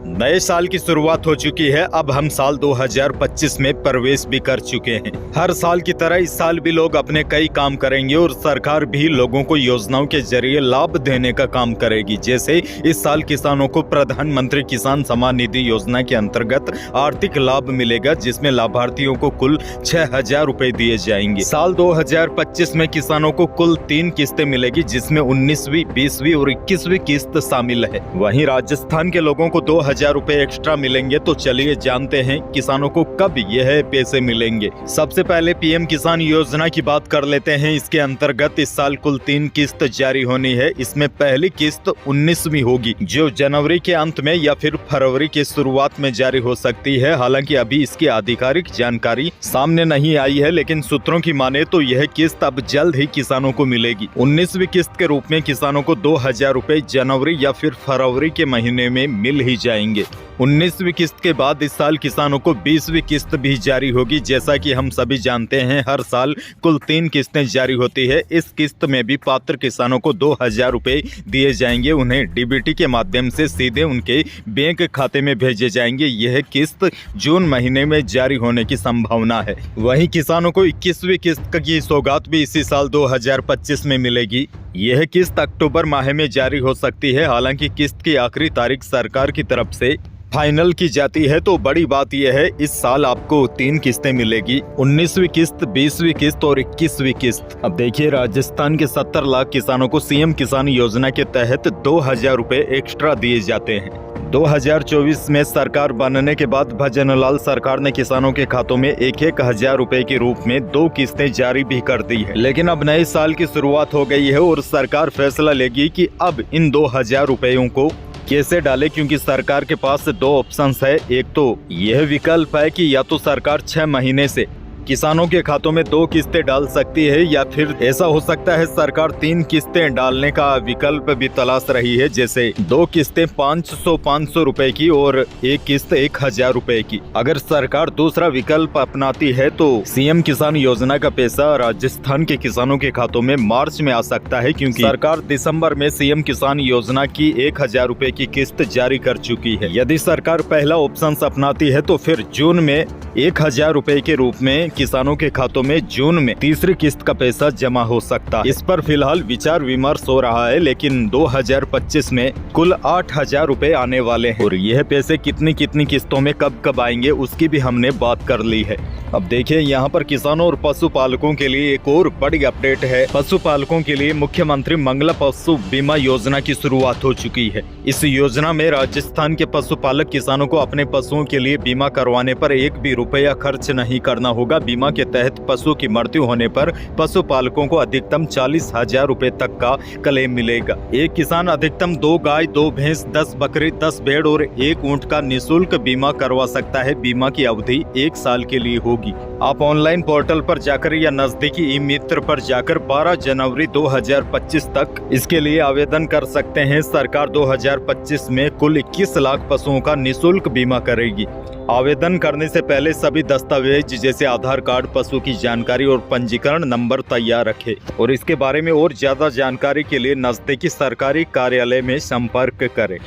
नए साल की शुरुआत हो चुकी है। अब हम साल 2025 में प्रवेश भी कर चुके हैं। हर साल की तरह इस साल भी लोग अपने कई काम करेंगे और सरकार भी लोगों को योजनाओं के जरिए लाभ देने का काम करेगी। जैसे इस साल किसानों को प्रधानमंत्री किसान सम्मान निधि योजना के अंतर्गत आर्थिक लाभ मिलेगा, जिसमें लाभार्थियों को कुल 6,000 रुपए दिए जाएंगे। साल 2025 में किसानों को कुल 3 किस्तें मिलेगी, जिसमें 19वीं, 20वीं और 21वीं किस्त शामिल है। वहीं राजस्थान के लोगों को 2,000 रुपए एक्स्ट्रा मिलेंगे। तो चलिए जानते हैं किसानों को कब यह पैसे मिलेंगे। सबसे पहले पीएम किसान योजना की बात कर लेते हैं। इसके अंतर्गत इस साल कुल 3 किस्त जारी होनी है। इसमें पहली किस्त 19वीं होगी, जो जनवरी के अंत में या फिर फरवरी की शुरुआत में जारी हो सकती है। हालांकि अभी इसकी आधिकारिक जानकारी सामने नहीं आई है, लेकिन सूत्रों की माने तो यह किस्त अब जल्द ही किसानों को मिलेगी। 19वीं किस्त के रूप में किसानों को 2,000 रुपए जनवरी या फिर फरवरी के महीने में मिल ही जाएंगे। 19वीं किस्त के बाद इस साल किसानों को 20वीं किस्त भी जारी होगी। जैसा कि हम सभी जानते हैं, हर साल कुल 3 किस्तें जारी होती है। इस किस्त में भी पात्र किसानों को 2,000 रुपए दिए जाएंगे। उन्हें डीबीटी के माध्यम से सीधे उनके बैंक खाते में भेजे जाएंगे। यह किस्त जून महीने में जारी होने की संभावना है। वहीं किसानों को 21वीं किस्त की सौगात भी इसी साल 2025 में मिलेगी। यह किस्त अक्टूबर माह में जारी हो सकती है। हालांकि किस्त की आखिरी तारीख सरकार की तरफ से फाइनल की जाती है। तो बड़ी बात यह है, इस साल आपको 3 किस्तें मिलेगी, 19वीं किस्त, 20वीं किस्त और 21वीं किस्त। अब देखिए, राजस्थान के 70 लाख किसानों को सीएम किसान योजना के तहत 2,000 रुपए एक्स्ट्रा दिए जाते हैं। 2024 में सरकार बनने के बाद भजनलाल सरकार ने किसानों के खातों में 1,000 रुपए के रूप में 2 किस्तें जारी भी कर दी है। लेकिन अब नए साल की शुरुआत हो गई है और सरकार फैसला लेगी कि अब इन 2,000 रुपयों को कैसे डाले, क्योंकि सरकार के पास 2 ऑप्शंस है। एक तो यह विकल्प है कि या तो सरकार 6 महीने से किसानों के खातों में 2 किस्तें डाल सकती है, या फिर ऐसा हो सकता है सरकार 3 किस्तें डालने का विकल्प भी तलाश रही है। जैसे 2 किस्तें 500 रुपए की और 1 किस्त 1,000 रुपए की। अगर सरकार दूसरा विकल्प अपनाती है तो सीएम किसान योजना का पैसा राजस्थान के किसानों के खातों में मार्च में आ सकता है, क्योंकि सरकार दिसंबर में सीएम किसान योजना की 1,000 रुपए की किस्त जारी कर चुकी है। यदि सरकार पहला ऑप्शन अपनाती है तो फिर जून में 1,000 रुपए के रूप में किसानों के खातों में जून में तीसरी किस्त का पैसा जमा हो सकता है। इस पर फिलहाल विचार विमर्श हो रहा है, लेकिन 2025 में कुल 8,000 रुपए आने वाले हैं और यह पैसे कितनी कितनी किस्तों में कब कब आएंगे उसकी भी हमने बात कर ली है। अब देखिए, यहाँ पर किसानों और पशुपालकों के लिए एक और बड़ी अपडेट है। पशुपालकों के लिए मुख्यमंत्री मंगला पशु बीमा योजना की शुरुआत हो चुकी है। इस योजना में राजस्थान के पशुपालक किसानों को अपने पशुओं के लिए बीमा करवाने पर 1 भी रुपया खर्च नहीं करना होगा। बीमा के तहत पशु की मृत्यु होने पर पशुपालकों को अधिकतम 40,000 रुपए तक का क्लेम मिलेगा। एक किसान अधिकतम 2 गाय, 2 भैंस, 10 बकरी, 10 भेड़ और 1 ऊंट का निःशुल्क बीमा करवा सकता है। बीमा की अवधि 1 साल के लिए होगी। आप ऑनलाइन पोर्टल पर जाकर या नजदीकी ई मित्र पर जाकर 12 जनवरी 2025 तक इसके लिए आवेदन कर सकते हैं। सरकार 2025 में कुल 21 लाख पशुओं का निःशुल्क बीमा करेगी। आवेदन करने से पहले सभी दस्तावेज जैसे आधार कार्ड, पशु की जानकारी और पंजीकरण नंबर तैयार रखें। और इसके बारे में और ज्यादा जानकारी के लिए नजदीकी सरकारी कार्यालय में संपर्क करें।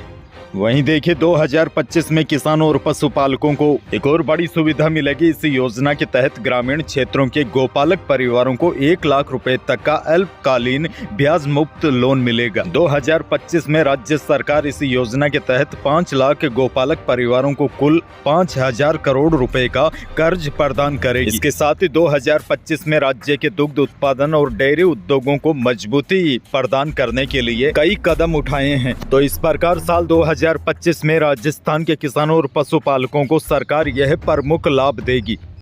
वहीं देखिए, 2025 में किसानों और पशुपालकों को एक और बड़ी सुविधा मिलेगी। इस योजना के तहत ग्रामीण क्षेत्रों के गोपालक परिवारों को 1 लाख रुपए तक का अल्पकालीन ब्याज मुक्त लोन मिलेगा। 2025 में राज्य सरकार इस योजना के तहत 5 लाख गोपालक परिवारों को कुल 5,000 करोड़ रुपए का कर्ज प्रदान करेगी। इसके साथ ही 2025 में राज्य के दुग्ध उत्पादन और डेयरी उद्योगों को मजबूती प्रदान करने के लिए कई कदम उठाए हैं। तो इस प्रकार साल 2025 में राजस्थान के किसानों और पशुपालकों को सरकार यह प्रमुख लाभ देगी।